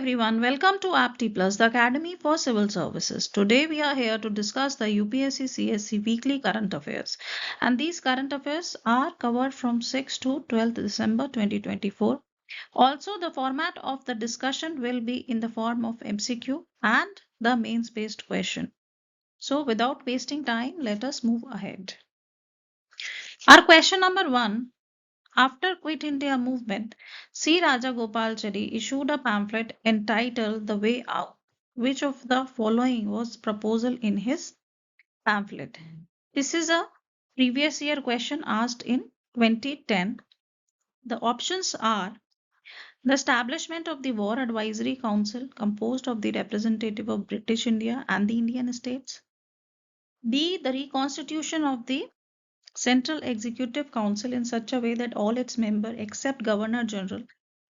everyone, welcome to Apti Plus, the Academy for Civil Services. Today we are here to discuss the UPSC CSC weekly current affairs. And these current affairs are covered from 6th to 12th December 2024. Also, the format of the discussion will be in the form of MCQ and the mains based question. So, without wasting time, let us move ahead. Our question number 1. After Quit India movement, C. Rajagopalachari issued a pamphlet entitled The Way Out. Which of the following was proposal in his pamphlet? This is a previous year question asked in 2010. The options are the establishment of the War Advisory Council composed of the representative of British India and the Indian states. B. The reconstitution of the Central Executive Council in such a way that all its members except Governor General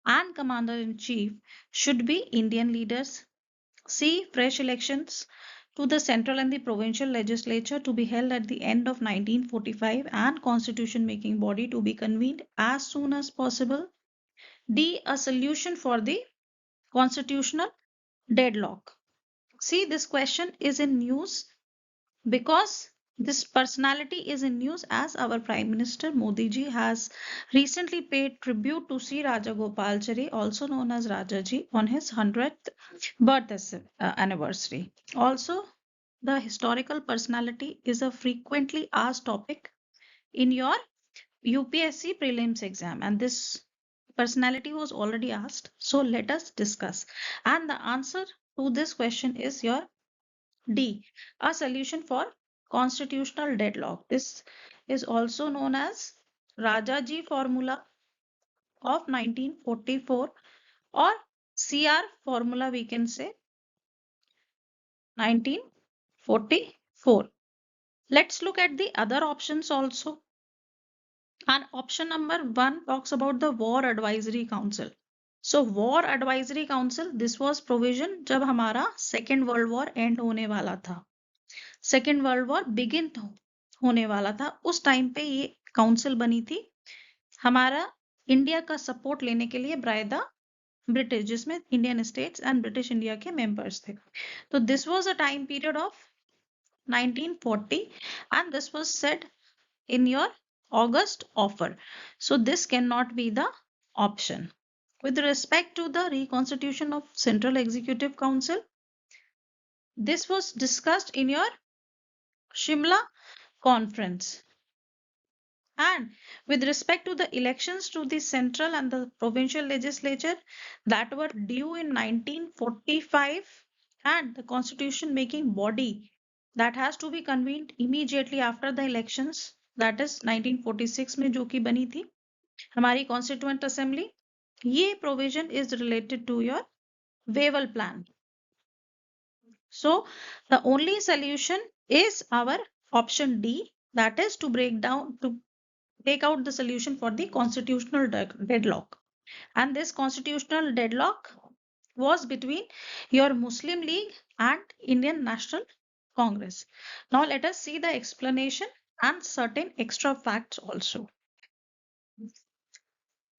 and Commander-in-Chief should be Indian leaders. C. Fresh elections to the central and the provincial legislature to be held at the end of 1945 and constitution making body to be convened as soon as possible. D. A solution for the constitutional deadlock. See, this question is in news because this personality is in news as our Prime Minister Modi ji has recently paid tribute to C. Rajagopalachari, also known as Rajaji, on his 100th birth anniversary. Also, the historical personality is a frequently asked topic in your UPSC prelims exam, and this personality was already asked. So let us discuss. And the answer to this question is your D, a solution for constitutional deadlock. This is also known as Rajaji formula of 1944 or CR formula, we can say 1944. Let's look at the other options also. And option number 1 talks about the War Advisory Council. So War Advisory Council, this was provision जब हमारा Second World War end होने वाला था. Second world war begin होने वाला था, उस time पे ये काउंसिल बनी थी हमारा इंडिया का सपोर्ट लेने के लिए बाय द ब्रिटिश, जिसमें Indian states and British India के मेंबर्स थे. तो this was a time period of 1940 and this was said in your August offer. So this cannot be the option. With respect to the reconstitution of Central Executive Council, this was discussed in your Shimla conference. And with respect to the elections to the central and the provincial legislature that were due in 1945 and the constitution making body that has to be convened immediately after the elections, that is 1946 में जो कि बनी थी हमारी constituent assembly, ये provision is related to your Wavell plan. So the only solution is our option D, that is to take out the solution for the constitutional deadlock. And this constitutional deadlock was between your Muslim League and Indian National Congress. Now let us see the explanation and certain extra facts also.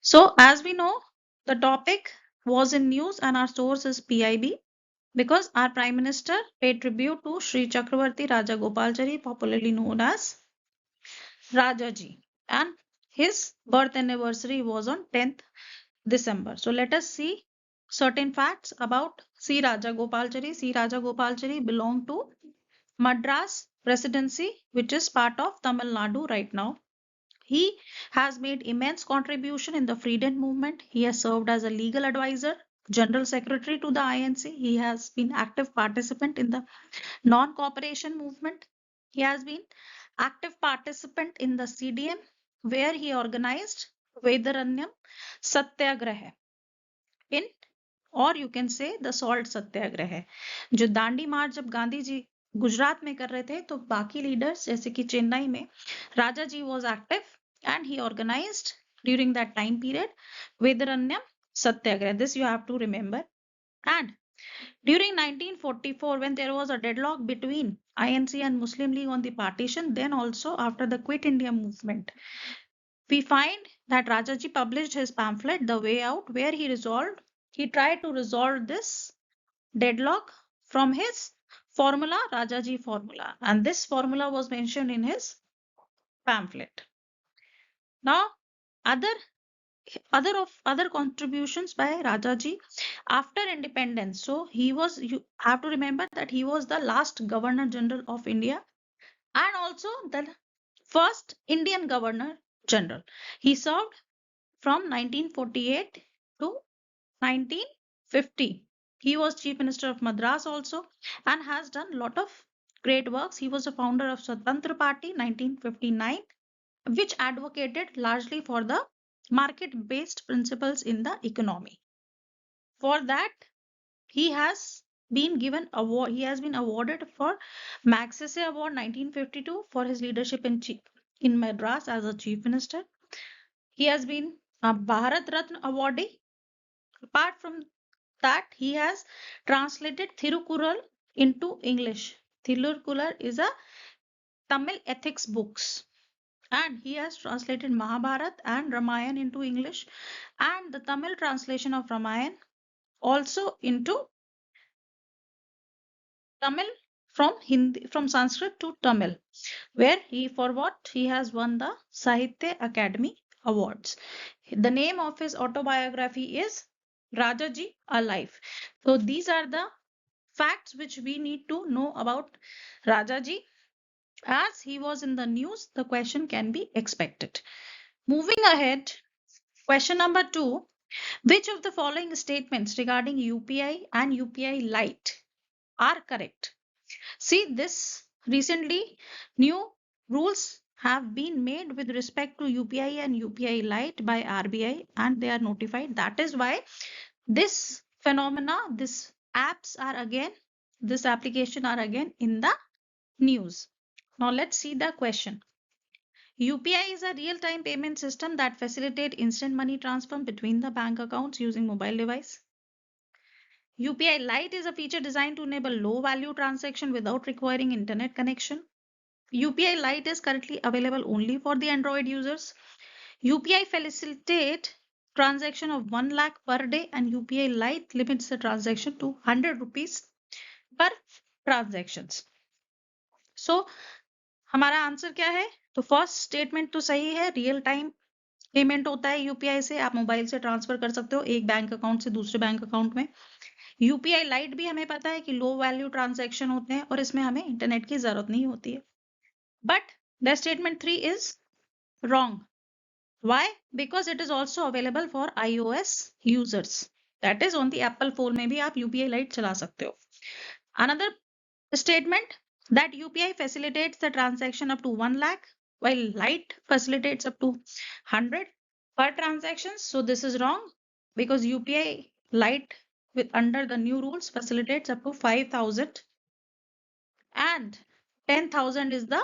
So as we know, the topic was in news and our source is PIB. Because our Prime Minister paid tribute to Sri Chakravarti Rajagopalachari, popularly known as Rajaji, and his birth anniversary was on 10th December. So let us see certain facts about C. Rajagopalachari. C. Rajagopalachari belonged to Madras Presidency, which is part of Tamil Nadu right now. He has made immense contribution in the freedom movement. He has served as a legal advisor, General Secretary to the INC. He has been active participant in the non-cooperation movement. He has been active participant in the CDM, where he organized Vedaranyam Satyagraha in, or you can say the salt सत्याग्रह. जो दांडी मार्च जब गांधी जी गुजरात में कर रहे थे तो बाकी leaders जैसे कि चेन्नई में राजा जी was active and he organized during that time period Vedaranyam Satyagraha. This you have to remember. And during 1944, when there was a deadlock between INC and Muslim League on the partition, then also after the Quit India movement, we find that Rajaji published his pamphlet, The Way Out, where he resolved he tried to resolve this deadlock from his formula, Rajaji formula, and this formula was mentioned in his pamphlet. Now, other other contributions by Rajaji after independence. So you have to remember that he was the last Governor General of India and also the first Indian Governor General. He served from 1948 to 1950. He was Chief Minister of Madras also and has done a lot of great works. He was a founder of Swatantra Party 1959, which advocated largely for the market-based principles in the economy. For that, he has been given award. He has been awarded for Magsaysay Award 1952 for his leadership in Madras as a chief minister. He has been a Bharat Ratna awardee. Apart from that, he has translated Thirukural into English. Thirukural is a Tamil ethics books, and he has translated Mahabharat and Ramayana into English, and the Tamil translation of Ramayana also into Tamil from Sanskrit to Tamil, where for what he has won the Sahitya Academy Awards. The name of his autobiography is Rajaji Alive. So these are the facts which we need to know about Rajaji. As he was in the news, the question can be expected. Moving ahead, question number 2. Which of the following statements regarding UPI and UPI Lite are correct? See, this recently new rules have been made with respect to UPI and UPI Lite by RBI and they are notified. That is why this phenomena, this application are again in the news. Now let's see the question. UPI is a real-time payment system that facilitates instant money transfer between the bank accounts using mobile device. UPI Lite is a feature designed to enable low-value transaction without requiring internet connection. UPI Lite is currently available only for the Android users. UPI facilitates transaction of 1 lakh per day and UPI Lite limits the transaction to 100 rupees per transactions. So हमारा answer क्या है? तो first statement तो सही है, real time payment होता है UPI से, आप मोबाइल से ट्रांसफर कर सकते हो एक बैंक अकाउंट से दूसरे बैंक अकाउंट में. यूपीआई लाइट भी हमें पता है कि लो वैल्यू ट्रांजैक्शन होते हैं और इसमें हमें इंटरनेट की जरूरत नहीं होती है. But the statement 3 is wrong. Why? Because it is also available for iOS users. That is on the Apple phone में भी आप UPI Lite चला सकते हो. Another statement that UPI facilitates the transaction up to 1 lakh while Lite facilitates up to 100 per transaction. So this is wrong because UPI Lite under the new rules facilitates up to 5,000 and 10,000 is the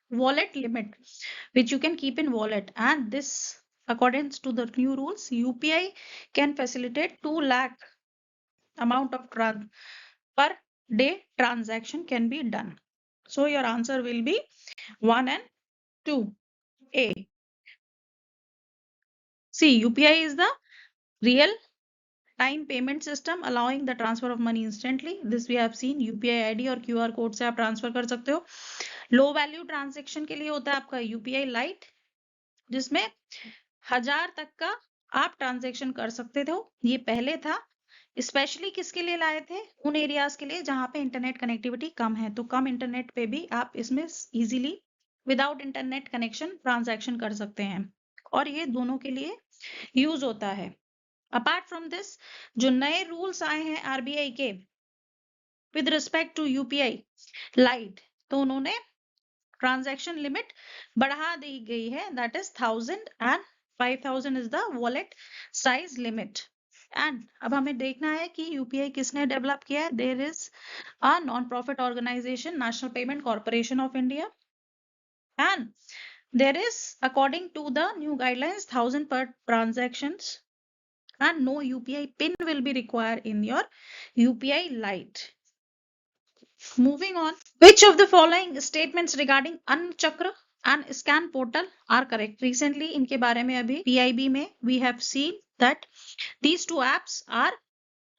wallet limit which you can keep in wallet, and this according to the new rules UPI can facilitate 2 lakh amount of per day transaction can be done. So your answer will be 1 and 2 A. See, UPI is the real time payment system allowing the transfer of money instantly. This we have seen. UPI ID और QR code से आप transfer कर सकते हो. Low value transaction के लिए होता है आपका UPI लाइट जिसमें 1000 तक का आप ट्रांजेक्शन कर सकते थे. ये पहले था, स्पेशली किसके लिए लाए थे? उन एरियाज के लिए जहां पे इंटरनेट कनेक्टिविटी कम है, तो कम इंटरनेट पे भी आप इसमें easily without internet connection transaction कर सकते हैं और ये दोनों के लिए यूज होता है. अपार्ट फ्रॉम दिस जो नए रूल्स आए हैं आरबीआई के with respect to UPI lite, तो उन्होंने ट्रांजैक्शन लिमिट बढ़ा दी गई है. That is 1000 and 5000 is the wallet size limit. And अब हमें देखना है कि यूपीआई किसने डेवलप किया है. There is a non profit organisation National Payment Corporation of India and there is according to the new guidelines 1000 per transactions and no UPI pin will be required in your UPI Lite. Moving on, which of the following statements regarding Annachakra and Scan portal are correct? Recently इनके बारे में अभी PIB में we have seen that these two apps are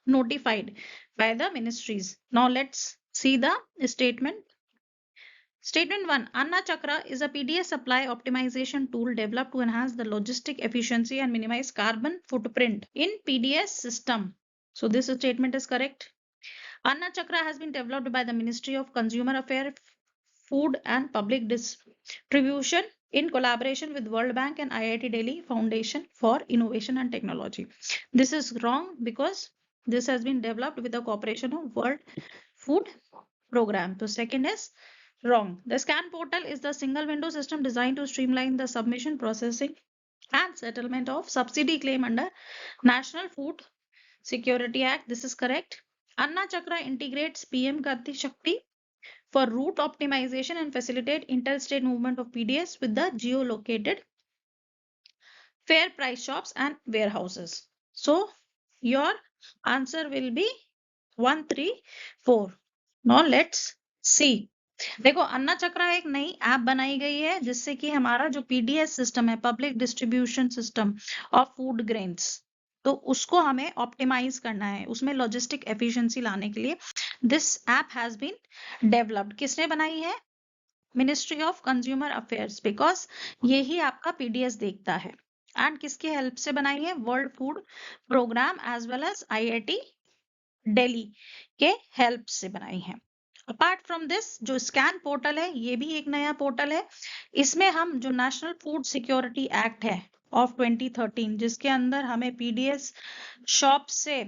notified by the ministries. Now let's see the statement. Statement 1. Anna Chakra is a PDS supply optimization tool developed to enhance the logistic efficiency and minimize carbon footprint in PDS system. So this statement is correct. Anna Chakra has been developed by the Ministry of Consumer Affairs, Food and Public Distribution in collaboration with World Bank and IIT Delhi Foundation for Innovation and Technology. This is wrong because this has been developed with the cooperation of World Food Program. So second is wrong. The scan portal is the single window system designed to streamline the submission, processing and settlement of subsidy claim under National Food Security Act. This is correct. Anna Chakra integrates PM Gati Shakti for route optimization and facilitate interstate movement of PDS with the geolocated fair price shops and warehouses. So your answer will be 1, 3, 4. Now let's see. देखो अन्ना चक्रा एक नई app बनाई गई है जिससे कि हमारा जो पीडीएस सिस्टम है, public distribution system of food grains, तो उसको हमें ऑप्टिमाइज करना है, उसमें लॉजिस्टिक एफिशिएंसी लाने के लिए this app has been developed. किसने बनाई है? Ministry of Consumer Affairs, because यही आपका पीडीएस देखता है. एंड किसकी हेल्प से बनाई है? World Food Programme as well as IIT Delhi के हेल्प से बनाई है. अपार्ट फ्रॉम दिस, जो स्कैन पोर्टल है ये भी एक नया पोर्टल है. इसमें हम जो नेशनल फूड सिक्योरिटी एक्ट है ऑफ 2013, जिसके अंदर हमें पीडीएस शॉप से,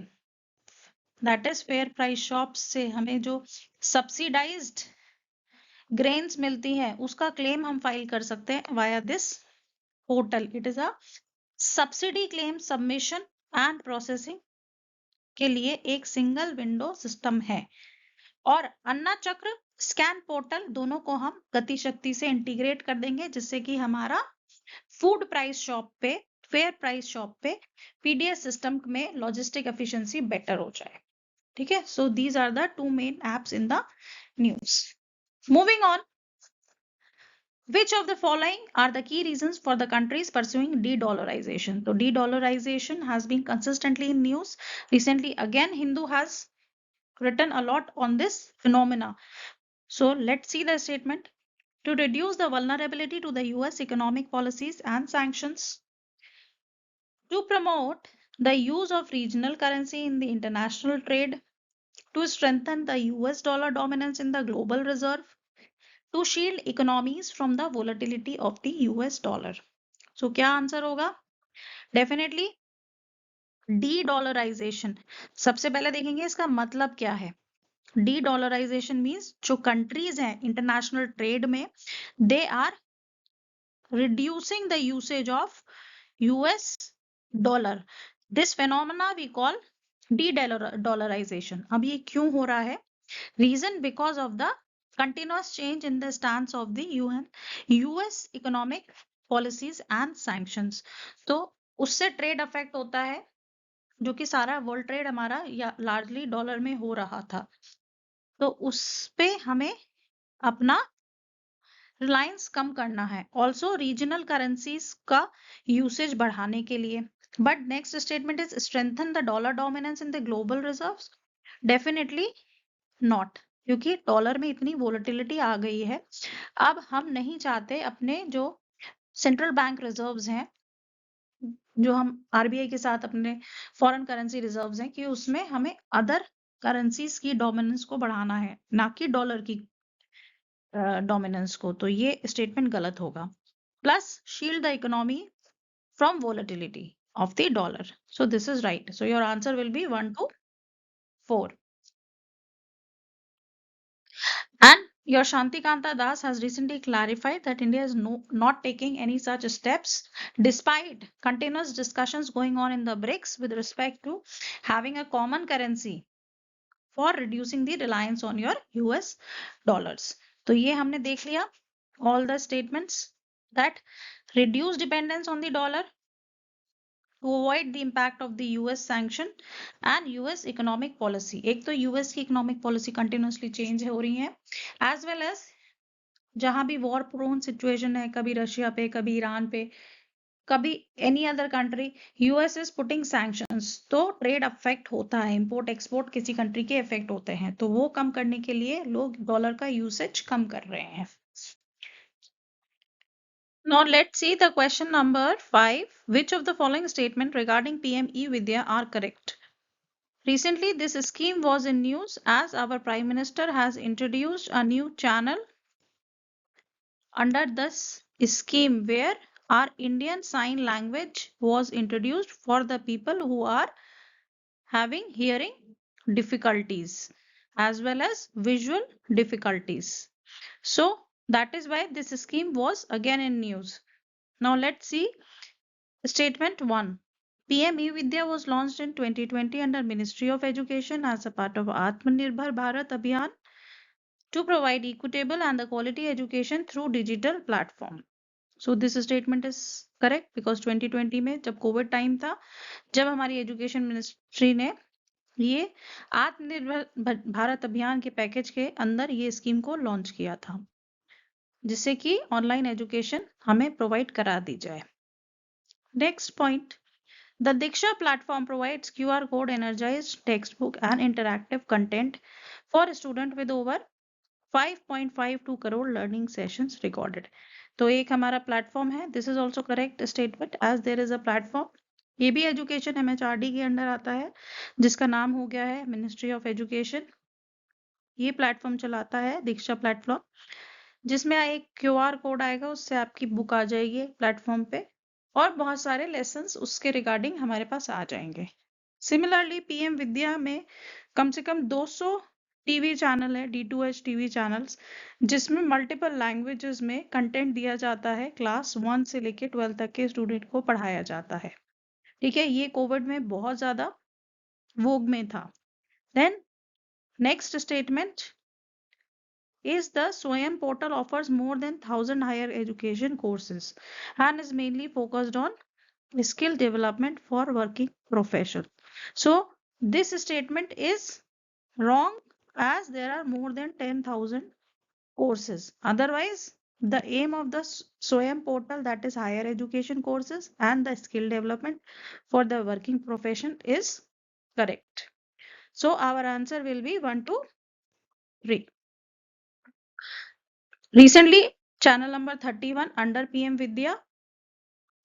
that is fair price shop से, हमें जो सब्सिडाइज्ड ग्रेन्स मिलती है उसका क्लेम हम फाइल कर सकते हैं via this portal. It is a subsidy claim submission and processing के लिए एक सिंगल विंडो सिस्टम है. और अन्ना चक्र, स्कैन पोर्टल, दोनों को हम गति शक्ति से इंटीग्रेट कर देंगे जिससे कि हमारा फूड प्राइस शॉप पे, फेयर प्राइस शॉप पे पीडीएस सिस्टम में लॉजिस्टिक एफिशिएंसी बेटर हो जाए. ठीक है. So these are the two main apps in the news. Moving on. Which of the following are the key reasons for the countries pursuing de-dollarization? So de-dollarization has been consistently in news. Recently, again, Hindu has written a lot on this phenomena. So let's see the statement. To reduce the vulnerability to the US economic policies and sanctions, to promote the use of regional currency in the international trade, to strengthen the US dollar dominance in the global reserve, to shield economies from the volatility of the US dollar. So क्या answer होगा? Definitely dedollarisation. सबसे पहले देखेंगे इसका मतलब क्या है. Dedollarisation means जो कंट्रीज हैं इंटरनेशनल ट्रेड में, they are reducing the usage of US dollar. This phenomena we call dedollarisation. अब ये क्यों हो रहा है? Reason because of the continuous change in the stance of the US economic policies and sanctions. तो उससे trade affect होता है, जो कि सारा वर्ल्ड ट्रेड हमारा या लार्जली डॉलर में हो रहा था. तो उस पे हमें अपना रिलायंस कम करना है. ऑल्सो रीजनल करेंसीज का यूसेज बढ़ाने के लिए. But next statement is strengthen the dollar dominance in the global reserves. Definitely not, क्योंकि डॉलर में इतनी वोलेटिलिटी आ गई है. अब हम नहीं चाहते अपने जो सेंट्रल बैंक रिजर्व्स हैं, जो हम आरबीआई के साथ अपने फॉरेन करेंसी रिजर्व्स हैं, कि उसमें हमें अदर करेंसीज की डोमिनेंस को बढ़ाना है, ना कि डॉलर की डोमिनेंस को. तो ये स्टेटमेंट गलत होगा. Plus shield the economy from volatility of the dollar. So this is right. So your answer will be 1 to 4. And your Shantikanta Das has recently clarified that India is not taking any such steps despite continuous discussions going on in the BRICS with respect to having a common currency for reducing the reliance on your US dollars. तो ये हमने देख लिया all the statements that reduce dependence on the dollar to avoid the impact of the US sanction and US economic policy. एक तो US की economic policy continuously change हो रही है, as well as जहां भी वॉर प्रोन सिचुएशन है, कभी रशिया पे, कभी ईरान पे, कभी any other country, US is putting sanctions, तो ट्रेड अफेक्ट होता है, इंपोर्ट एक्सपोर्ट किसी कंट्री के इफेक्ट होते हैं, तो वो कम करने के लिए लोग डॉलर का यूसेज कम कर रहे हैं. Now let's see the question number 5. Which of the following statement regarding PM E-Vidya are correct? Recently, this scheme was in news as our Prime Minister has introduced a new channel under this scheme where our Indian Sign Language was introduced for the people who are having hearing difficulties as well as visual difficulties. So that is why this scheme was again in news. Now let's see statement 1. PM E-Vidya was launched in 2020 under Ministry of Education as a part of Atmanirbhar Bharat Abhiyan to provide equitable and the quality education through digital platform. So this statement is correct because 2020 में जब Covid time था, जब हमारी education ministry ने ये आत्मनिर्भर भारत अभियान के पैकेज के अंदर ये स्कीम को लॉन्च किया था, जिससे कि ऑनलाइन एजुकेशन हमें प्रोवाइड करा दी जाए. Next point, the Diksha platform provides QR code energized textbook and interactive content for a student with over 5.52 crore learning sessions recorded. तो एक हमारा प्लेटफॉर्म है. This is also correct statement as there is a platform. ये भी education MHRD के under आता है, जिसका नाम हो गया है मिनिस्ट्री ऑफ एजुकेशन. ये प्लेटफॉर्म चलाता है दीक्षा प्लेटफॉर्म, जिसमें एक QR कोड आएगा, उससे आपकी बुक आ जाएगी प्लेटफॉर्म पे और बहुत सारे लेसन्स उसके रिगार्डिंग हमारे पास आ जाएंगे. सिमिलरली PM विद्या में कम से कम 200 टीवी चैनल है, D2H टीवी चैनल्स, जिसमें मल्टीपल लैंग्वेजेस में कंटेंट दिया जाता है. क्लास 1 से लेके 12 तक के स्टूडेंट को पढ़ाया जाता है. ठीक है, ये कोविड में बहुत ज्यादा वोग में था. Then next statement is the Swayam portal offers more than 1,000 higher education courses and is mainly focused on skill development for working professionals. So this statement is wrong as there are more than 10,000 courses. Otherwise, the aim of the Swayam portal, that is higher education courses and the skill development for the working profession, is correct. So our answer will be 1, 2, 3. Recently, channel number 31 under PM Vidya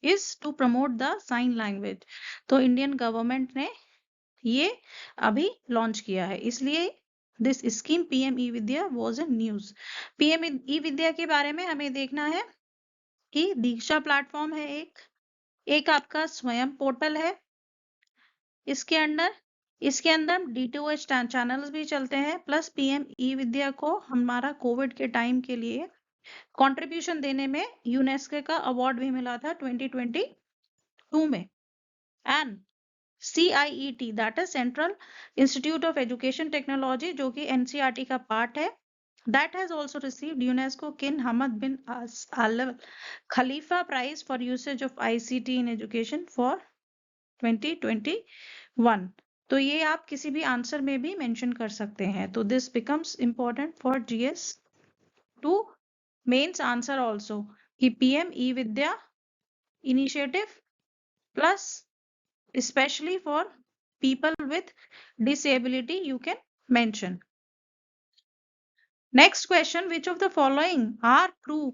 is to promote the sign language. तो Indian government ने ये अभी launch किया है, इसलिए this scheme PM E-Vidya was in news. PM E-Vidya के बारे में हमें देखना है कि दीक्षा प्लेटफॉर्म है, एक आपका स्वयं पोर्टल है. इसके अंदर D2H चैनल्स भी चलते हैं, प्लस PM E-Vidya को हमारा कोविड के टाइम के लिए कंट्रीब्यूशन देने में यूनेस्को का अवार्ड भी मिला था 2022 में. And CIET, that is central institute of education technology, जो कि NCERT का पार्ट है, that has also received UNESCO King Hamad bin Al Khalifa Prize for usage of ICT in education for 2021. तो ये आप किसी भी आंसर में भी मेंशन कर सकते हैं. तो this becomes important for GS 2 mains answer also कि PM E-Vidya initiative plus especially for people with disability you can mention. Next question, which of the following are true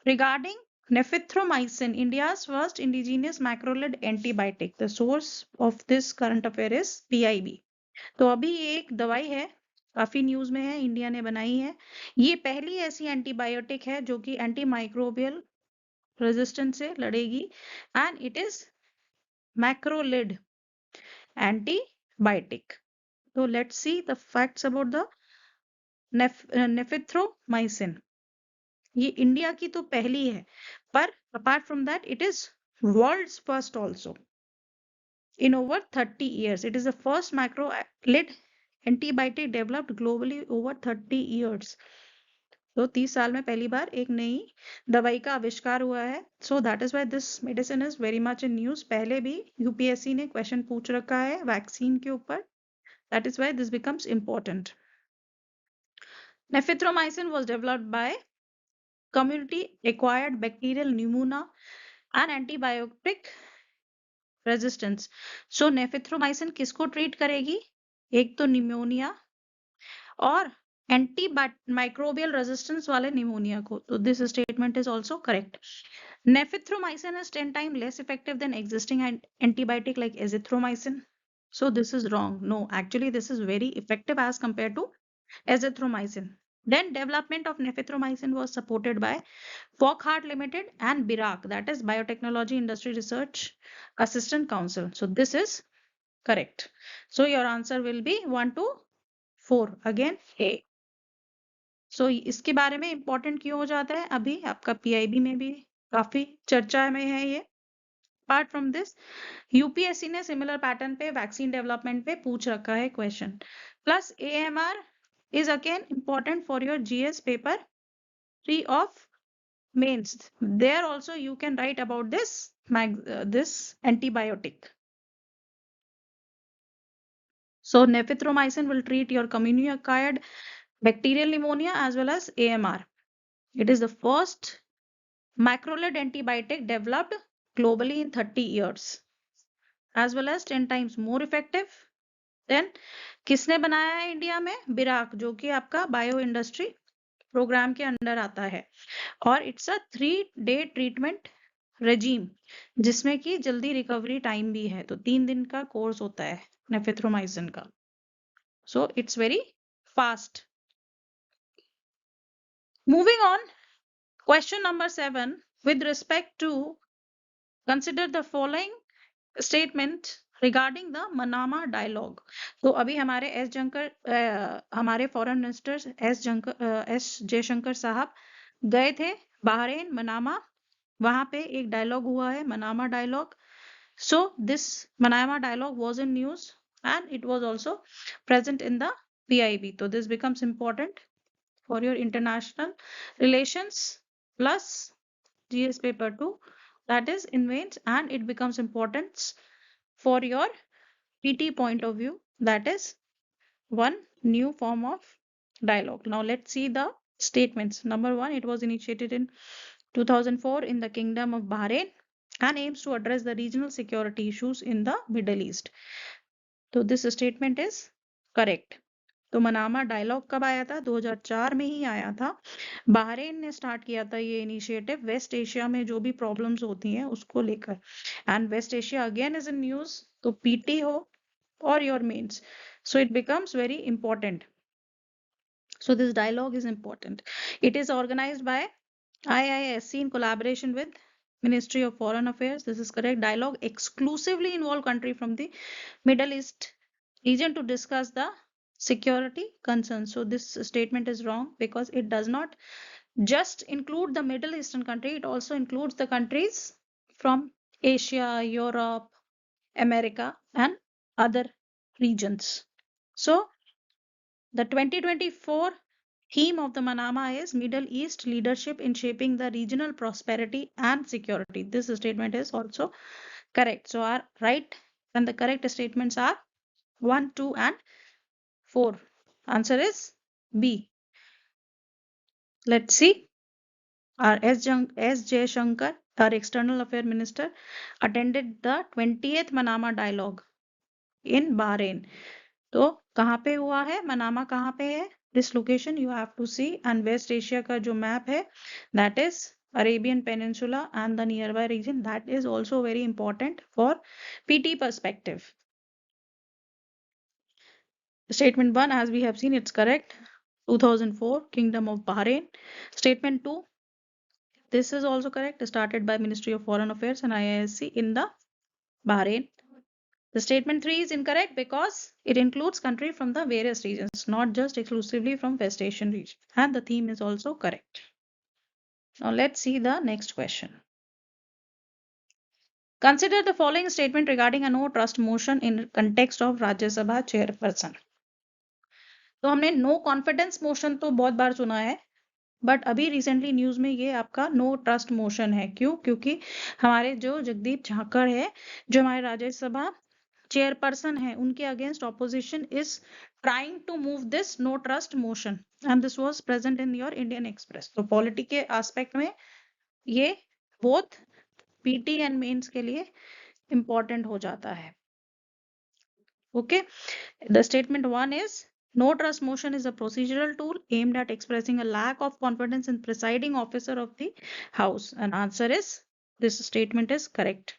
regarding nephithromycin, India's first indigenous macrolide antibiotic? The source of this current affair is PIB. तो अभी ये एक दवाई है, काफी news में है, India ने बनाई है. ये पहली ऐसी एंटीबायोटिक है जो कि एंटीमाइक्रोबियल रेजिस्टेंस से लड़ेगी and it is macrolide antibiotic. तो let's see the facts about the nephithromycin. ये इंडिया की तो पहली है, पर apart from that it is world's first also. In over 30 years, it is the first macrolide antibiotic developed globally over 30 years. तो 30 साल में पहली बार एक नई दवाई का आविष्कार हुआ है. So that is why this medicine is very much in news. पहले भी UPSC ने क्वेश्चन पूछ रखा है वैक्सीन के ऊपर. That is why this becomes important. Nephithromycin was developed by community acquired bacterial pneumonia and antibiotic resistance. So nephithromycin किसको treat करेगी? एक तो निमोनिया और एंटी माइक्रोबियल रेजिस्टेंस वाले निमोनिया को। तो this statement is also correct. Nephithromycin is 10 times less effective than existing antibiotic like azithromycin. So this is wrong. No, actually this is very effective as compared to azithromycin. Then development of nephithromycin was supported by Wockhardt Limited and BIRAC, that is Biotechnology Industry Research Assistant Council. So this is correct. So your answer will be 1 to 4. Again A. सो इसके बारे में important क्यों हो जाता है? अभी आपका PIB में भी काफी चर्चा में है ये. अपार्ट फ्रॉम दिस यूपीएससी ने सिमिलर पैटर्न पे वैक्सीन डेवलपमेंट पे पूछ रखा है question. Plus AMR is again important for your GS paper 3 of mains. There also you can write about this antibiotic. So nephithromycin will treat your community-acquired bacterial pneumonia as well as AMR. It is the first macrolide antibiotic developed globally in 30 years, as well as 10 times more effective. Then किसने बनाया है India में? बिराक, जो कि आपका bio industry programme के under आता है. और it's a 3-day treatment regime, जिसमें कि जल्दी रिकवरी टाइम भी है. तो 3 दिन का कोर्स होता है नेफिथ्रोमाइसिन का. So it's very fast. Moving on, question number 7. With respect to consider the following statement regarding the Manama dialogue. तो अभी हमारे हमारे फॉरेन मिनिस्टर एस जयशंकर साहब गए थे बहरीन मनामा. वहां पे एक डायलॉग हुआ है, Manama dialogue. So this Manama dialogue was in news and it was also present in the PIB. So this becomes important for your international relations plus GS paper 2, that is in veins, and it becomes important for your PT point of view, that is one new form of dialogue. Now let's see the statements. Number 1, it was initiated in 2004 in the Kingdom of Bahrain and aims to address the regional security issues in the Middle East. So this statement is correct. तो Manama dialogue कब आया था? 2004 में ही आया था. Bahrain ने start किया था ये इनिशिएटिव वेस्ट एशिया में जो भी प्रॉब्लम्स होती हैं उसको लेकर. And West Asia again is in news. तो पीटी हो और your mains, so it becomes very important. So this dialogue is important. It is organized by IISC in collaboration with Ministry of Foreign Affairs. This is correct. Dialogue exclusively involve country from the Middle East region to discuss the security concerns. So this statement is wrong because it does not just include the Middle Eastern country, it also includes the countries from Asia, Europe, America and other regions. So the 2024 theme of the Manama is Middle East leadership in shaping the regional prosperity and security. This statement is also correct. So our right and the correct statements are 1, 2 and 4. Answer is B. Let's see. Our S. Jayashankar, our External Affairs Minister, attended the 20th Manama Dialogue in Bahrain. तो कहाँ पे हुआ है? Manama कहाँ पे है? This location you have to see. And West Asia का जो map है, that is Arabian Peninsula and the nearby region, that is also very important for PT perspective. Statement 1, as we have seen, it's correct. 2004, Kingdom of Bahrain. Statement 2, this is also correct. Started by Ministry of Foreign Affairs and IISC in the Bahrain. The statement 3 is incorrect because it includes country from the various regions, not just exclusively from West Asian region. And the theme is also correct. Now let's see the next question. Consider the following statement regarding a no trust motion in context of Rajya Sabha chairperson. तो हमने no confidence motion तो बहुत बार सुना है, but अभी recently news में ये आपका नो ट्रस्ट मोशन है. क्यों? क्योंकि हमारे जो जगदीप झाकड़ है, जो हमारे राज्यसभा चेयरपर्सन है, उनके against opposition is trying to move this no trust motion and this was present in your Indian Express. तो पॉलिटी के एस्पेक्ट में ये बोथ पीटी एंड मेंस के लिए important हो जाता है. Okay, the statement 1 is no trust motion is a procedural tool aimed at expressing a lack of confidence in presiding officer of the house, and answer is this statement is correct.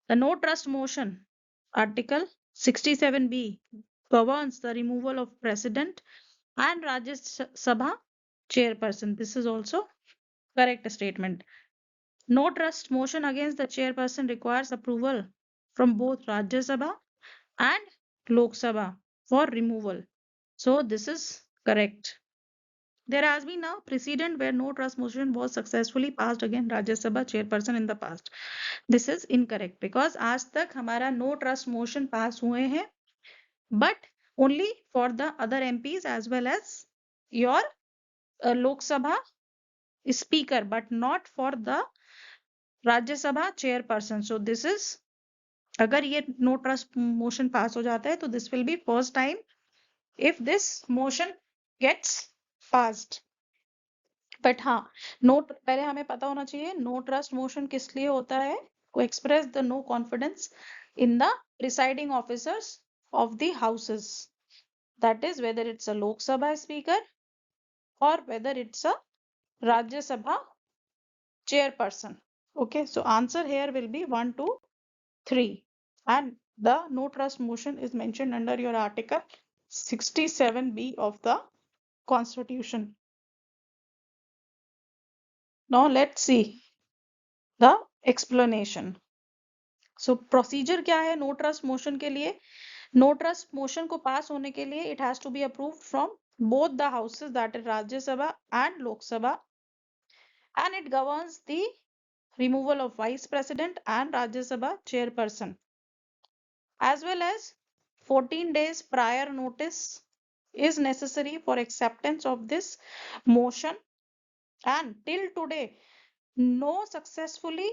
The no trust motion, article 67b, governs the removal of president and Rajya Sabha chairperson. This is also correct statement. No trust motion against the chairperson requires approval from both Rajya Sabha and Lok Sabha for removal. So this is correct. There has been a precedent where no trust motion was successfully passed against Rajya Sabha chairperson in the past. This is incorrect because आज तक हमारा no trust motion pass हुए हैं, but only for the other MPs as well as your Lok Sabha speaker, but not for the Rajya Sabha chairperson. So this is, अगर ये no trust motion pass हो जाता है तो this will be first time if this motion gets passed. But हाँ, no, पहले हमें पता होना चाहिए no trust motion किस लिए होता है, to express the no confidence in the presiding officers of the houses. That is whether it's a Lok Sabha speaker or whether it's a Rajya Sabha chairperson. Okay, so answer here will be 1, 2, 3. And the no trust motion is mentioned under your article 67b of the Constitution. Now let's see the explanation. So procedure क्या है no trust motion के लिए? No trust motion को pass होने के लिए it has to be approved from both the houses, that is Rajya Sabha and Lok Sabha, and it governs the removal of vice president and Rajya Sabha chairperson, as well as 14 days prior notice is necessary for acceptance of this motion, and till today no successfully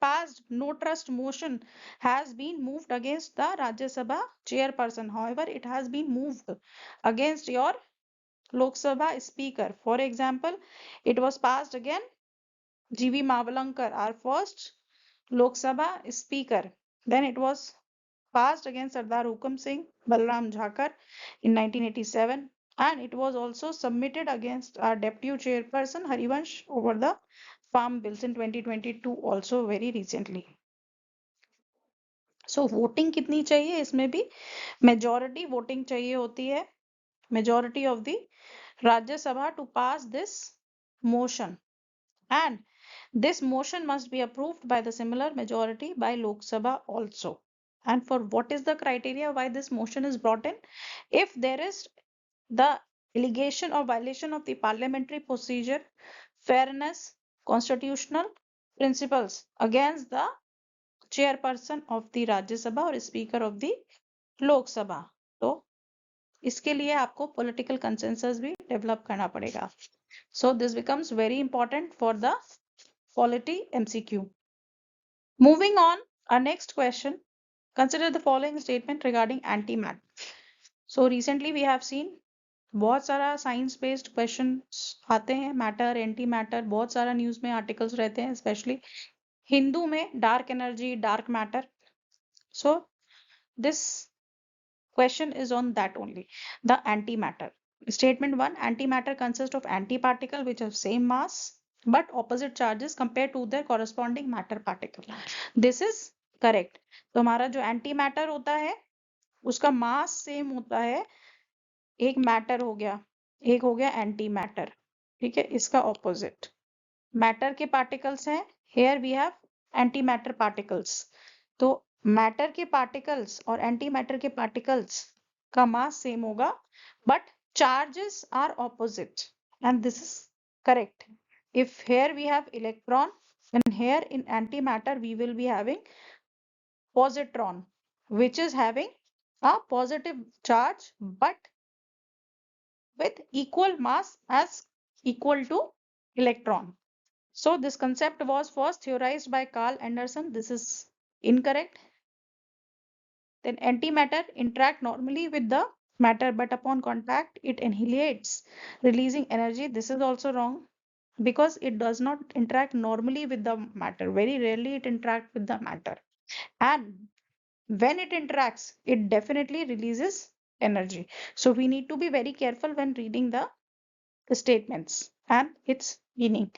passed no trust motion has been moved against the Rajya Sabha chairperson. However, it has been moved against your Lok Sabha speaker. For example, it was passed again G.V. Mavalankar, our first Lok Sabha speaker. Then it was passed against Sardar Hukam Singh Balram Jhakar in 1987, and it was also submitted against our deputy chairperson Harivansh over the farm bills in 2022, also very recently. So voting कितनी चाहिए इसमें भी majority voting चाहिए होती है, majority of the Rajya Sabha to pass this motion, and this motion must be approved by the similar majority by Lok Sabha also. And for what is the criteria why this motion is brought in? If there is the allegation or violation of the parliamentary procedure, fairness, constitutional principles against the chairperson of the Rajya Sabha और speaker of the Lok Sabha, तो इसके लिए आपको political consensus भी develop करना पड़ेगा. So this becomes very important for the polity MCQ. Moving on, our next question. Consider the following statement regarding antimatter. So recently we have seen बहुत सारा science based questions आते हैं, matter anti matter, बहुत सारा news में articles रहते हैं, specially Hindu में dark energy, dark matter. So this question is on that only, the antimatter. Statement 1, antimatter consists of antiparticle which have same mass but opposite charges compared to their corresponding matter particle. This is correct. तो हमारा जो antimatter होता है उसका mass same होता है, एक matter हो गया, एक हो गया एंटी मैटर. ठीक है, इसका ऑपोजिट मैटर के पार्टिकल्स हैं, here we have anti matter particles. तो मैटर के पार्टिकल्स और एंटी मैटर के पार्टिकल्स का मास सेम होगा but charges are opposite, and this is correct. If here we have electron, then here in antimatter we will be having positron which is having a positive charge but with equal mass as equal to electron. So this concept was first theorized by Carl Anderson. This is incorrect. Then antimatter interact normally with the matter but upon contact it annihilates, releasing energy. This is also wrong. because it does not interact normally with the matter. Very rarely it interacts with the matter. And when it interacts, it definitely releases energy. So we need to be very careful when reading the statements and its meaning.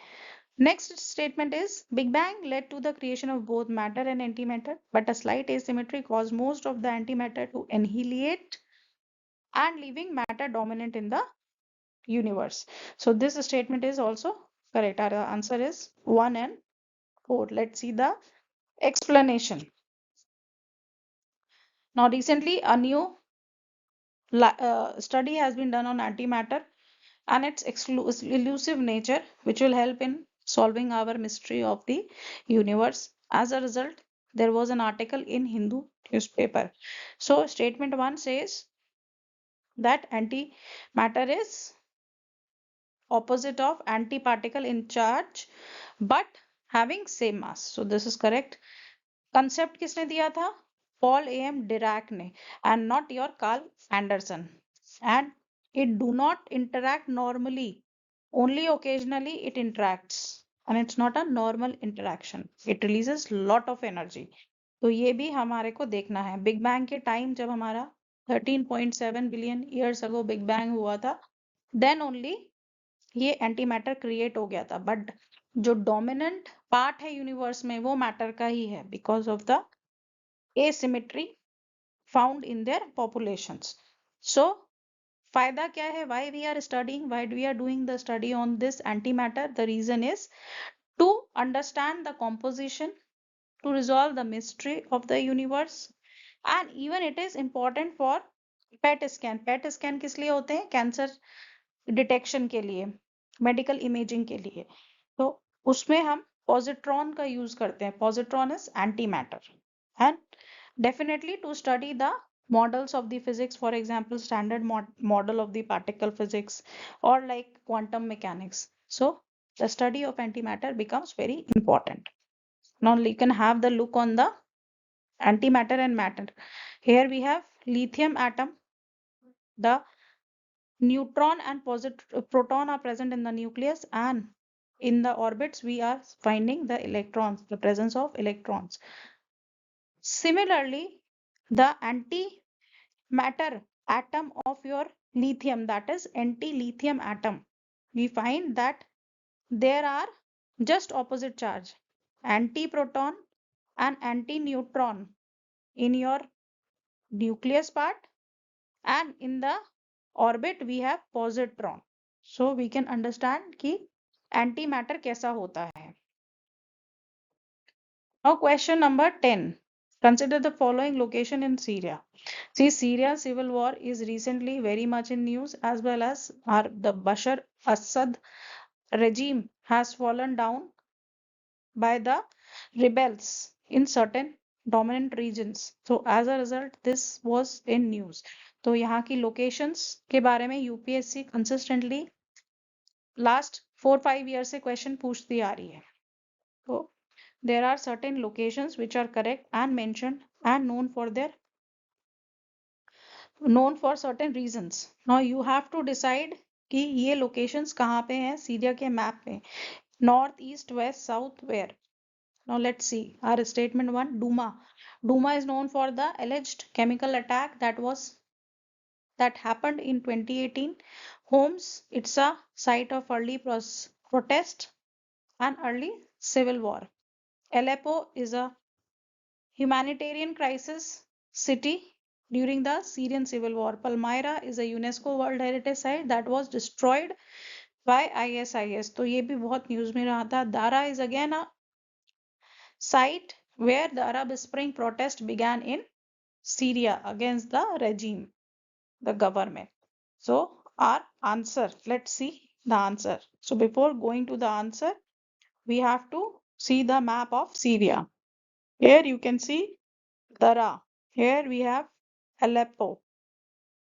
Next statement is Big Bang led to the creation of both matter and antimatter, but a slight asymmetry caused most of the antimatter to annihilate and leaving matter dominant in the universe. So this statement is also correct. Our answer is 1 and 4. Let's see the explanation. Now recently a new study has been done on antimatter and its elusive nature, which will help in solving our mystery of the universe. As a result, there was an article in Hindu newspaper. So, statement 1 says that antimatter is opposite of antiparticle in charge but having same mass. So, this is correct. Concept किसने दिया था? Paul A.M. Dirac ने, and not your Carl Anderson. And it do not interact normally. Only occasionally it interacts. And it's not a normal interaction. It releases lot of energy. तो ये भी हमारे को देखना है. बिग बैंग के time जब हमारा 13.7 billion years ago big bang हुआ था, देन ओनली ये एंटी मैटर क्रिएट हो गया था. बट जो डोमिनेंट पार्ट है यूनिवर्स में वो मैटर का ही है because of the asymmetry found in their populations. So फायदा क्या है? Why we are studying, why we are doing the study on this antimatter? The reason is to understand the composition, to resolve the mystery of the universe, and even it is important for PET scan. PET scan किस लिए होते हैं? Cancer detection के लिए, medical imaging के लिए. तो उसमें हम पॉजिट्रॉन का यूज करते हैं. Positron is anti matter. And definitely to study the models of the physics, for example standard model of the particle physics or like quantum mechanics. So the study of antimatter becomes very important. Now you can have the look on the antimatter and matter. Here we have lithium atom. The neutron and proton are present in the nucleus, and in the orbits we are finding the electrons, the presence of electrons. Similarly, the antimatter atom of your lithium, that is anti-lithium atom, we find that there are just opposite charge, anti-proton and anti-neutron in your nucleus part, and in the orbit we have positron. So we can understand कि antimatter कैसा होता है. Now question number 10. Consider the following location in Syria. See, Syria civil war is recently very much in news, as well as the Bashar Assad regime has fallen down by the rebels in certain dominant regions. So as a result, this was in news. तो यहाँ की locations के बारे में UPSC consistently last 4-5 years से question पूछती आ रही है. तो there are certain locations which are correct and mentioned and known for certain reasons. Now you have to decide कि ये locations कहाँ पे हैं सीरिया के मैप पे. North, east, west, south, where? Now let's see. Our statement 1, Duma. Duma is known for the alleged chemical attack that happened in 2018. Homs, it's a site of early protest and early civil war. Aleppo is a humanitarian crisis city during the Syrian civil war. Palmyra is a UNESCO World Heritage Site that was destroyed by ISIS. तो ये भी बहुत news में रहा था. Dara is again a site where the Arab Spring protest began in Syria against the regime, the government. So our answer, let's see the answer. So before going to the answer, we have to see the map of Syria. Here you can see Dara. Here we have Aleppo.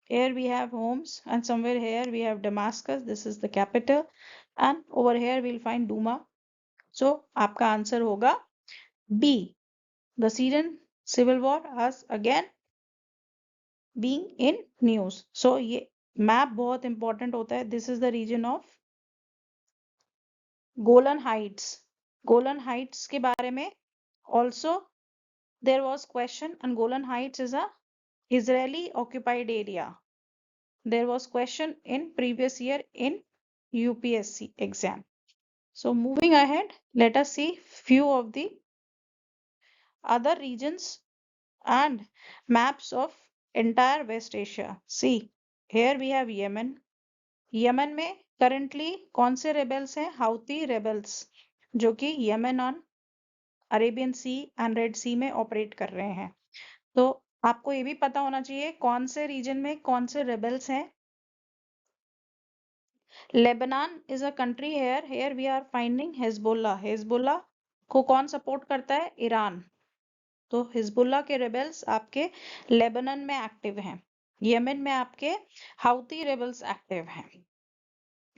Here we have Homs, and somewhere here we have Damascus. This is the capital. And over here we'll find Duma. So आपका answer होगा B. The Syrian civil war has again being in news. So ये map बहुत important होता है. This is the region of Golan Heights के बारे में also there was question, and Golan Heights is a Israeli occupied area. There was question in previous year in UPSC exam. So moving ahead, let us see few of the other regions and maps of entire West Asia. See, here we have Yemen. Yemen में currently कौन से rebels हैं? हाउती rebels, जो कि Yemen और Arabian C and red सी में operate कर रहे हैं। तो आपको ये भी पता होना चाहिए कौन से रीजन में कौन से रेबल्स हैं। Lebanon is a country, here we are finding Hezbollah को कौन सपोर्ट करता है? ईरान। तो हिजबुल्ला के रेबल्स आपके लेबनान में एक्टिव हैं। यमन में आपके हाउती रेबल्स एक्टिव हैं।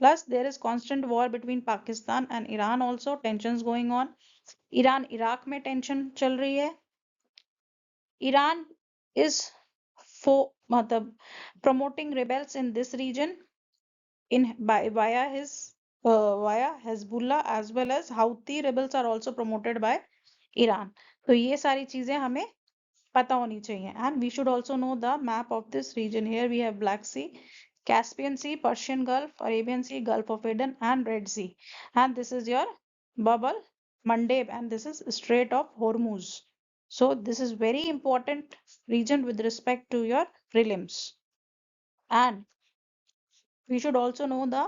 Plus, there is constant war between Pakistan and Iran also, tensions going on. Iran Iraq में टेंशन चल रही है। ईरान is मतलब promoting rebels in this region via Hezbollah, as well as Houthi rebels are also promoted by Iran. तो ये सारी चीजें हमें पता होनी चाहिए, and we should also know the map of this region. Here we have Black Sea, Caspian Sea, Persian Gulf, Arabian Sea, Gulf of Aden, and Red Sea. And this is your Bab-el Mandeb, and this is Strait of Hormuz. So this is very important region with respect to your prelims. And we should also know the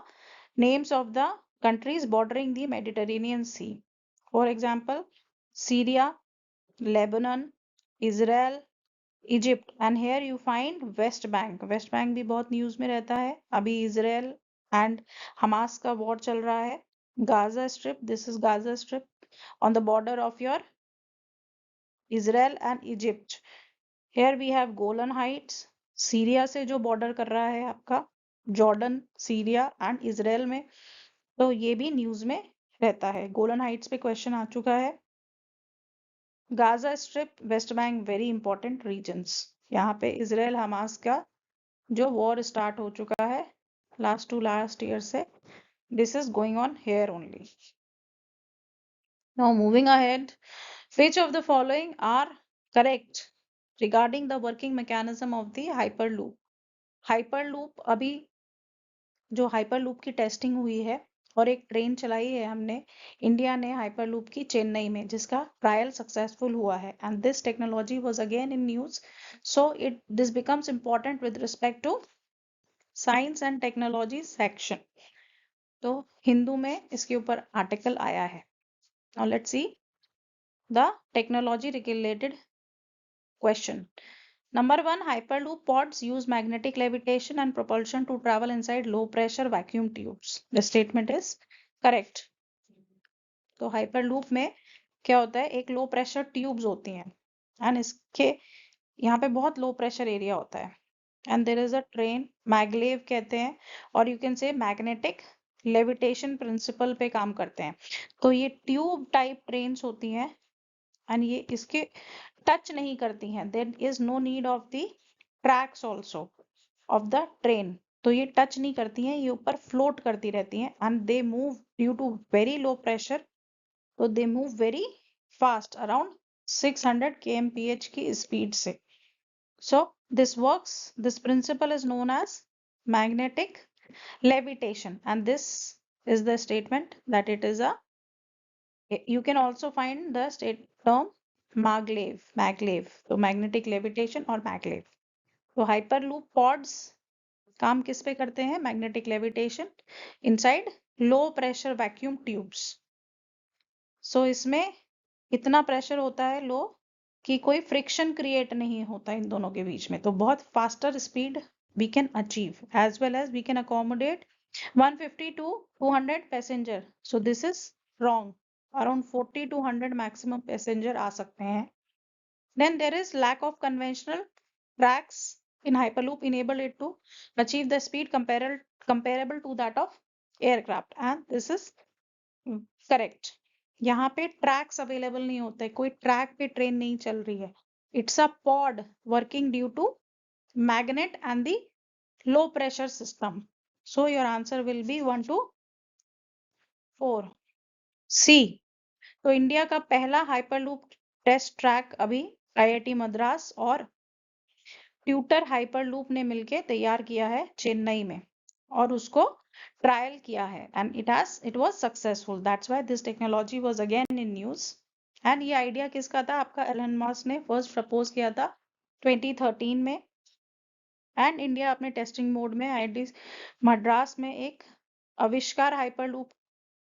names of the countries bordering the Mediterranean Sea. For example, Syria, Lebanon, Israel, Egypt, and here you find West Bank. West Bank भी बहुत news में रहता है। अभी Israel and Hamas का war चल रहा है। Gaza Strip, this is Gaza Strip on the border of your Israel and Egypt. Here we have Golan Heights, Syria से जो बॉर्डर कर रहा है आपका, जॉर्डन, सीरिया एंड इजराइल में। तो ये भी न्यूज में रहता है। गोलन हाइट्स पे क्वेश्चन आ चुका है। Gaza Strip, West Bank, very important regions. यहाँ पे इजराइल हमास का जो वॉर स्टार्ट हो चुका है लास्ट ईयर से, this is going on here only. Now moving ahead, which of the following are correct regarding the working mechanism of the hyperloop? hyperloop, अभी जो hyperloop की टेस्टिंग हुई है और एक ट्रेन चलाई है हमने, इंडिया ने हाइपरलूप की चेन्नई में, जिसका ट्रायल सक्सेसफुल हुआ है, and this technology was again in news. So this becomes important with respect to science and technology section. तो हिंदू में इसके ऊपर आर्टिकल आया है। Now let's see the technology related question. Number 1, hyperloop pods use magnetic levitation and propulsion to travel inside low pressure vacuum tubes. The statement is correct. तो hyperloop में क्या होता है? एक लो प्रेशर ट्यूब्स होती हैं, एंड इसके यहाँ पे बहुत लो प्रेशर एरिया होता है, and there is a train, maglev कहते हैं, और you can say magnetic levitation principle पे काम करते हैं। तो ये ट्यूब टाइप ट्रेन्स होती हैं, एंड ये इसके टच नहीं करती हैं। There is no need of the tracks also of the train. तो ये टच नहीं करती हैं, ये ऊपर फ्लोट करती रहती हैं, and they move due to very low pressure. तो they move very fast, around 600 kmph की स्पीड से। So this principle is known as magnetic levitation, and this is the statement that it is a, you can also find the state term maglev, तो magnetic levitation और maglev। तो hyperloop pods काम किस पे करते हैं? Magnetic levitation inside low pressure vacuum tubes. So इसमें इतना प्रेशर होता है लो कि कोई फ्रिक्शन क्रिएट नहीं होता इन दोनों के बीच में, तो बहुत faster speed we can achieve, as well as we can accommodate 150 to 200 passenger. So this is wrong, around 40 to 100 maximum passenger आ सकते हैं। Then there is lack of conventional tracks in hyperloop enable it to achieve the speed comparable to that of aircraft, and this is correct. यहाँ पे tracks available नहीं होते, कोई track पे train नहीं चल रही है। It's a pod working due to magnet and the low pressure system. So your answer will be 1 to 4। See, तो इंडिया का पहला हाइपरलूप टेस्ट ट्रैक अभी आईआईटी मद्रास और ट्यूटर हाइपरलूप ने मिलके तैयार किया है चेन्नई में, और उसको ट्रायल किया है, and it was successful. That's why this technology was again in news. And ये आइडिया किसका था? आपका एलन मस्क ने फर्स्ट प्रपोज किया था 2013 में, एंड इंडिया अपने टेस्टिंग मोड में आईआईटी मद्रास में एक आविष्कार हाइपरलूप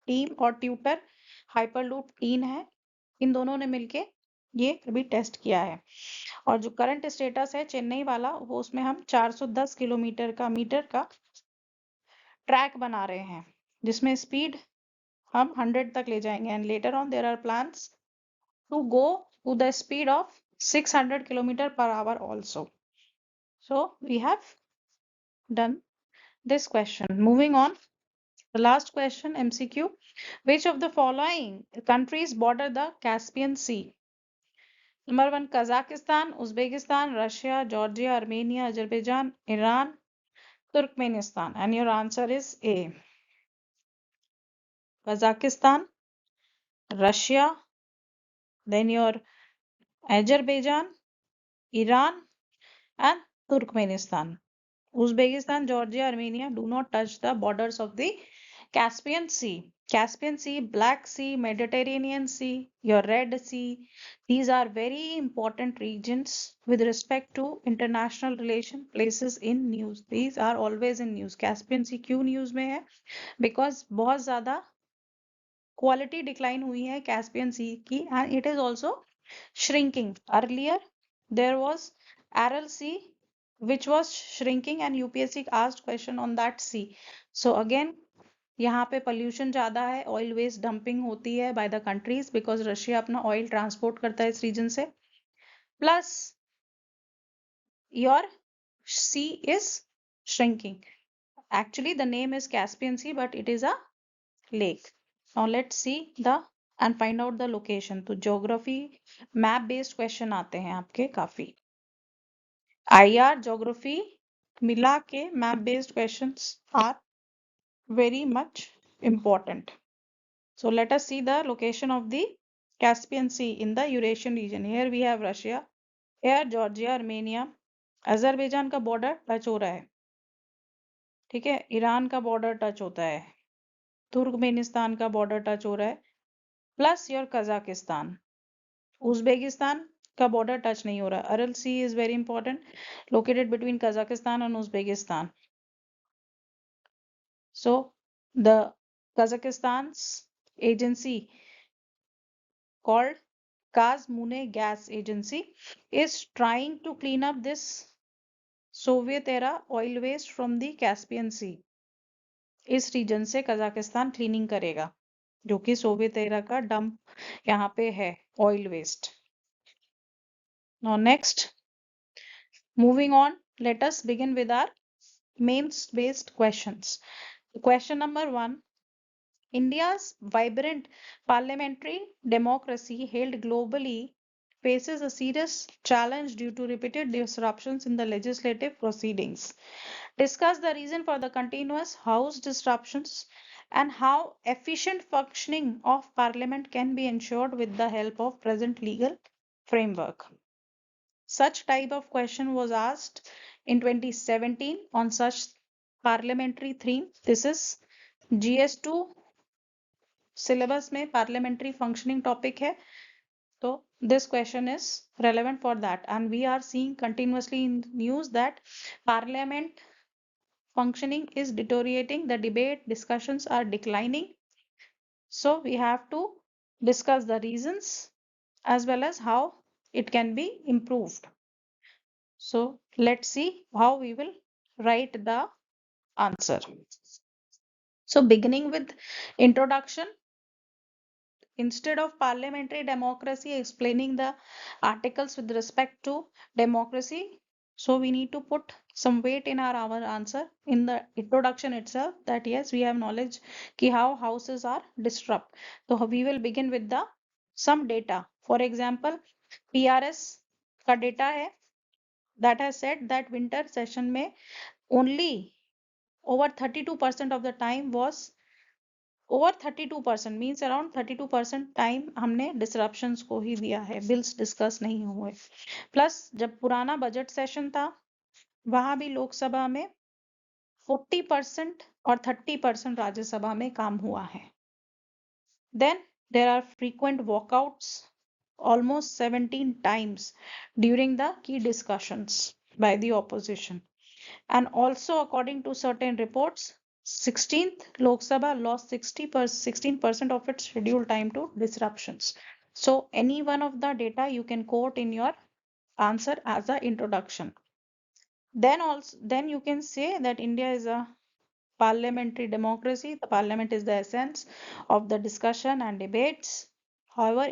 टीम और ट्यूटर हाइपरलूप टीम है, इन दोनों ने मिलके ये अभी टेस्ट किया है। और जो करंट स्टेटस है चेन्नई वाला, वो उसमें हम 410 किलोमीटर का मीटर का ट्रैक बना रहे हैं, जिसमें स्पीड हम 100 तक ले जाएंगे, and later on there are plans to go to the speed of 600 kilometre per hour also. So we have done this question. Moving on, the last question, MCQ. Which of the following countries border the Caspian Sea? Number 1, Kazakhstan, Uzbekistan, Russia, Georgia, Armenia, Azerbaijan, Iran, Turkmenistan. And your answer is A. Kazakhstan, Russia, then your Azerbaijan, Iran, and Turkmenistan. Uzbekistan, Georgia, Armenia do not touch the borders of the Caspian Sea. Caspian Sea, Black Sea, Mediterranean Sea, your Red Sea. These are very important regions with respect to international relation, places in news. These are always in news. Caspian Sea क्यों news में है? Because बहुत ज़्यादा quality decline हुई है Caspian Sea की, and it is also shrinking. Earlier, there was Aral Sea, which was shrinking, and UPSC asked question on that sea. So again, यहाँ पे पोल्यूशन ज्यादा है, ऑयल वेस्ट डंपिंग होती है by the countries, because Russia अपना oil transport करता है इस रीजन से, plus your sea is shrinking. Actually, the name is Caspian Sea, but it is a lake. Now let's see the and find out the location. तो geography map based question आते हैं आपके काफी, IR geography मिला के map based questions are very much important. So let us see the location of the Caspian Sea in the Eurasian region. Here we have Russia, here Georgia, Armenia, Azerbaijan का border touch हो रहा है, ठीक है, Iran का border touch होता है, Turkmenistan का बॉर्डर टच हो रहा है, प्लस योर कजाकिस्तान, उज्बेकिस्तान का बॉर्डर टच नहीं हो रहा. Aral Sea is very important, located between Kazakhstan and Uzbekistan. So the Kazakhstan's agency called Kazmune Gas Agency is trying to clean up this Soviet era oil waste from the Caspian Sea. इस region से Kazakhstan cleaning करेगा, जो कि Soviet era का dump यहाँ पे है, oil waste. Now next, moving on, let us begin with our memes based questions. Question number 1. India's vibrant parliamentary democracy held globally faces a serious challenge due to repeated disruptions in the legislative proceedings. Discuss the reason for the continuous house disruptions and how efficient functioning of parliament can be ensured with the help of present legal framework. Such type of question was asked in 2017 on such parliamentary theme. This is GS2 syllabus में parliamentary functioning topic है, तो this question is relevant for that. And we are seeing continuously in news that parliament functioning is deteriorating, the debate discussions are declining. So we have to discuss the reasons as well as how it can be improved. So let's see how we will write the answer. So beginning with introduction, instead of parliamentary democracy explaining the articles with respect to democracy, so we need to put some weight in our answer in the introduction itself, that yes, we have knowledge ki how houses are disrupt. So we will begin with the some data. For example, PRS का data है that has said that winter session में only over 32% of the time was over 32% means around 32% time हमने disruptions को ही दिया है, bills discuss नहीं हुए। Plus जब पुराना बजट सेशन था वहां भी लोकसभा में 40% और 30% राज्यसभा में काम हुआ है। Then there are frequent walkouts almost 17 times during the key discussions by the opposition. And also, according to certain reports, 16th Lok Sabha lost 16% of its scheduled time to disruptions. So, any one of the data you can quote in your answer as an introduction. Then you can say that India is a parliamentary democracy. The parliament is the essence of the discussion and debates. However,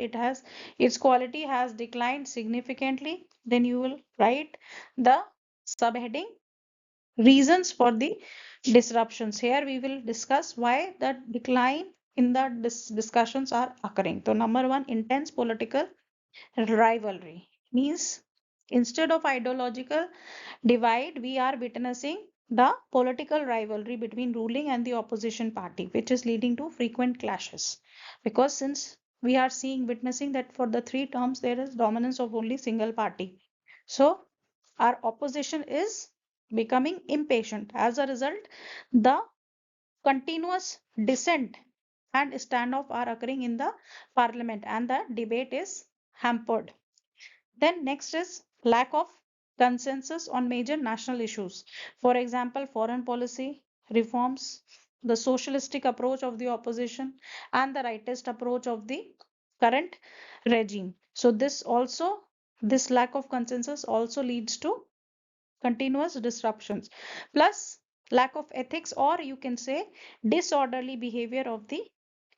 its quality has declined significantly. Then you will write the subheading reasons for the disruptions. Here we will discuss why the decline in the discussions are occurring. So number one, intense political rivalry means instead of ideological divide, we are witnessing the political rivalry between ruling and the opposition party, which is leading to frequent clashes. Because since we are witnessing that for the 3 terms there is dominance of only single party, so our opposition is becoming impatient. As a result, the continuous dissent and standoff are occurring in the parliament and the debate is hampered. Then next is lack of consensus on major national issues. For example, foreign policy reforms, the socialistic approach of the opposition, and the rightist approach of the current regime. So this lack of consensus also leads to continuous disruptions, plus lack of ethics, or you can say disorderly behavior of the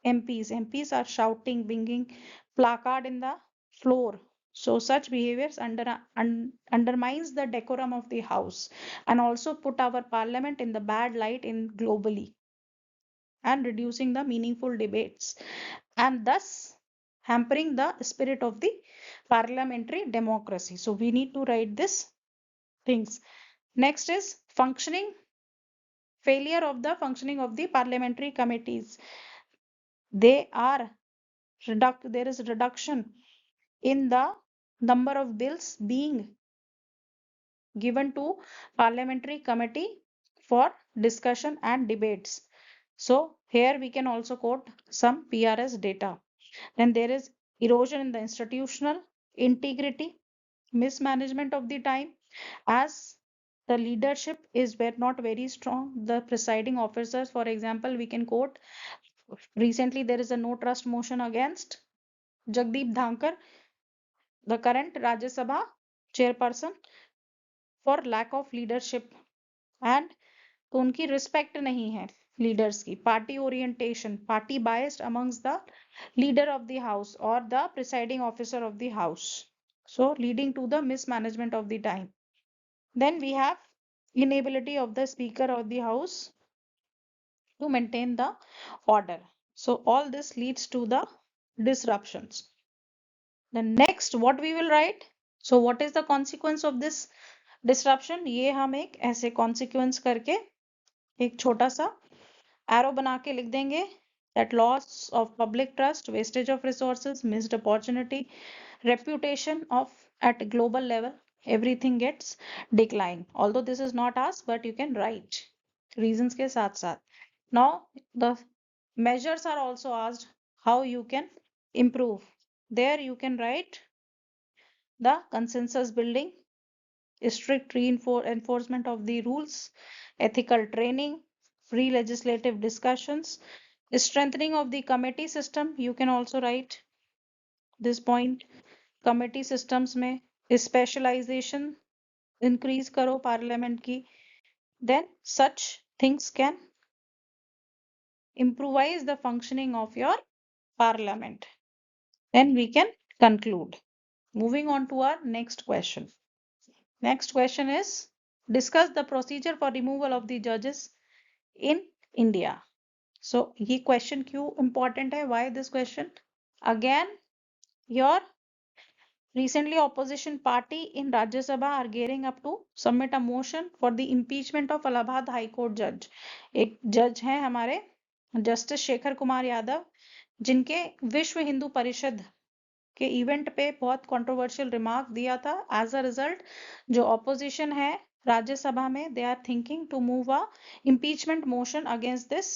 MPs are shouting, banging placard in the floor. So such behaviors undermines the decorum of the house and also put our parliament in the bad light in globally and reducing the meaningful debates and thus hampering the spirit of the parliamentary democracy. So we need to write this things. Next is failure of the functioning of the parliamentary committees. There is reduction in the number of bills being given to parliamentary committee for discussion and debates. So here we can also quote some PRS data. Then there is erosion in the institutional integrity, mismanagement of the time, as the leadership is not very strong. The presiding officers, for example, we can quote recently there is a no trust motion against Jagdeep Dhankar, the current Rajya Sabha chairperson, for lack of leadership and तो उनकी respect नहीं है leaders की, party orientation, party biased amongst the leader of the house or the presiding officer of the house, so leading to the mismanagement of the time. Then we have inability of the speaker of the house to maintain the order. So all this leads to the disruptions. The next what we will write, so what is the consequence of this disruption, ये हम एक ऐसे consequence करके एक छोटा सा arrow बना के लिख देंगे that loss of public trust, wastage of resources, missed opportunity, reputation of at global level, everything gets decline. Although this is not asked, but you can write reasons के साथ साथ. Now the measures are also asked how you can improve. There you can write the consensus building, strict enforcement of the rules, ethical training, free legislative discussions, strengthening of the committee system. You can also write this point. Committee systems में specialization increase करो parliament की. Then such things can improvise the functioning of your parliament. Then we can conclude. Moving on to our next question. Next question is discuss the procedure for removal of the judges in India. So ये question क्यों important है? Why this question? Again, your recently opposition party in Rajya Sabha are gearing up to submit a motion for the impeachment of Allahabad High Court judge. एक judge हैं हमारे justice Shekhar Kumar Yadav, जिनके विश्व हिंदू परिषद के event पे बहुत कंट्रोवर्शियल रिमार्क दिया था। एज अ रिजल्ट जो ऑपोजिशन है राज्यसभा में, they are thinking to move a impeachment motion against this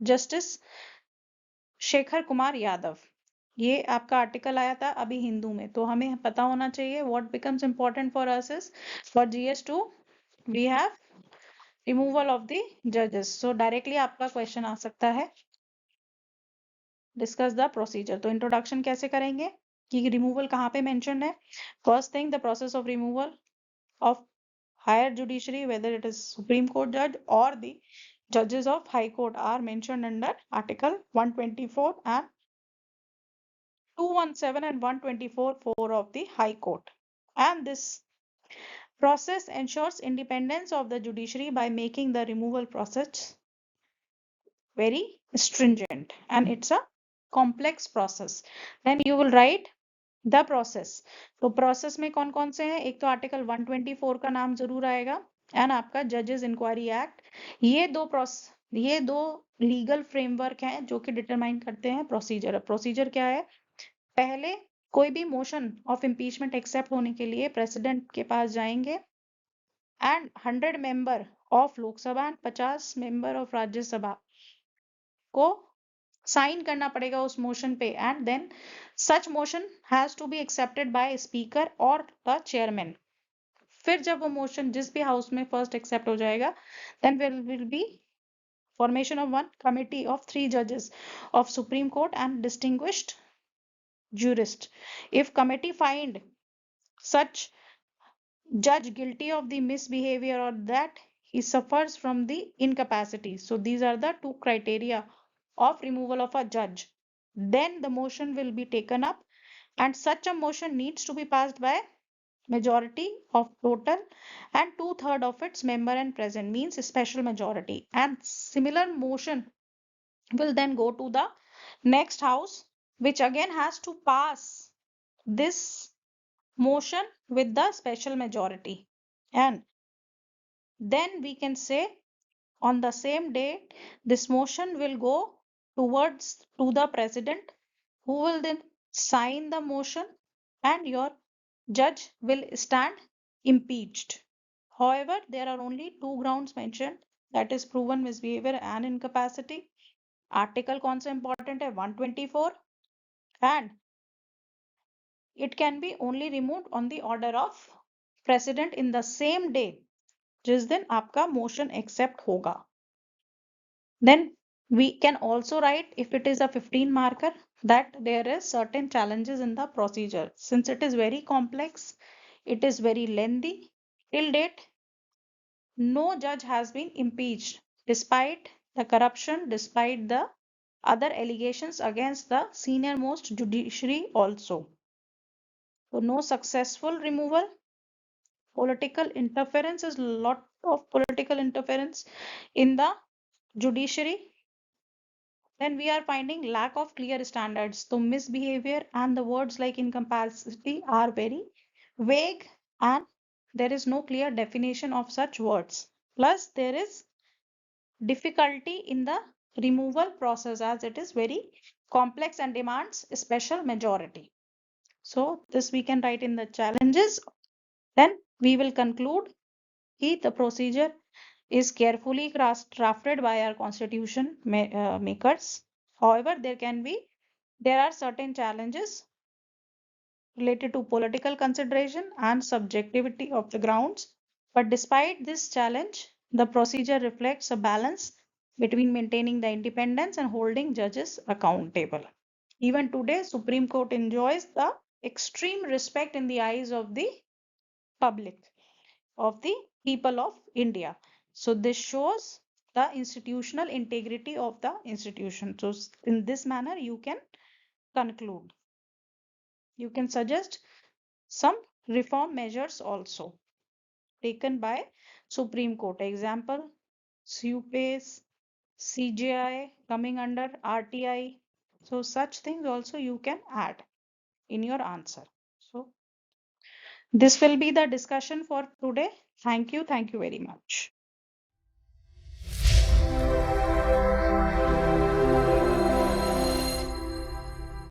justice Shekhar Kumar Yadav. ये आपका आर्टिकल आया था अभी हिंदू में, तो हमें पता होना चाहिए what becomes important for us is for GS2 we have removal of the जजेस। सो डायरेक्टली आपका क्वेश्चन आ सकता है, डिस्कस द प्रोसीजर। तो इंट्रोडक्शन कैसे करेंगे कि रिमूवल कहाँ पे मेंशन्ड है। First thing, the process of removal of higher judiciary, whether it is Supreme Court judge or the judges of High Court, are mentioned under Article 124 and 217 and 124(4) of the High Court. And this process ensures independence of the judiciary by making the removal process very stringent, and it's a complex process. Then you will write the process. तो process में कौन कौन से हैं, एक तो article 124 का नाम जरूर आएगा एंड आपका जजेस इंक्वायरी एक्ट। ये दो लीगल फ्रेमवर्क हैं जो कि डिटरमाइन करते हैं प्रोसीजर। प्रोसीजर क्या है, पहले कोई भी मोशन ऑफ इम्पीचमेंट एक्सेप्ट होने के लिए प्रेसिडेंट के पास जाएंगे and 100 member of Lok Sabha and 50 member of Rajya Sabha को साइन करना पड़ेगा उस मोशन पे, and then such motion has to be accepted by speaker और द चेयरमैन। फिर जब वो मोशन जिस भी हाउस में फर्स्ट एक्सेप्ट हो जाएगा, then will be formation of one committee of 3 judges of Supreme Court and distinguished jurist. If committee find such judge guilty of the misbehavior or that he suffers from the incapacity, so these are the two criteria of removal of a judge, then the motion will be taken up, and such a motion needs to be passed by majority of total and 2/3 of its member and present, means special majority, and similar motion will then go to the next house, which again has to pass this motion with the special majority, and then we can say on the same day this motion will go towards to the president, who will then sign the motion, and your judge will stand impeached. However, there are only two grounds mentioned, that is proven misbehavior and incapacity. Article कौन सा important है, 124, and it can be only removed on the order of president in the same day जिस दिन आपका motion accept होगा। Then we can also write, if it is a 15 marker, that there is certain challenges in the procedure. Since it is very complex, it is very lengthy, till date no judge has been impeached despite the corruption, despite the other allegations against the senior most judiciary also. So no successful removal. Political interference is lot of political interference in the judiciary. Then we are finding lack of clear standards. So misbehavior and the words like incapacity are very vague, and there is no clear definition of such words. Plus there is difficulty in the removal process as it is very complex and demands a special majority. So this we can write in the challenges. Then we will conclude that the procedure is carefully drafted by our constitution makers. However, there are certain challenges related to political consideration and subjectivity of the grounds. But despite this challenge, the procedure reflects a balance between maintaining the independence and holding judges accountable. Even today, Supreme Court enjoys the extreme respect in the eyes of the public, of the people of India. So this shows the institutional integrity of the institution. So in this manner, you can conclude. You can suggest some reform measures also taken by Supreme Court. Example, SUPACE, CJI coming under RTI. So such things also you can add in your answer. So this will be the discussion for today. Thank you. Thank you very much.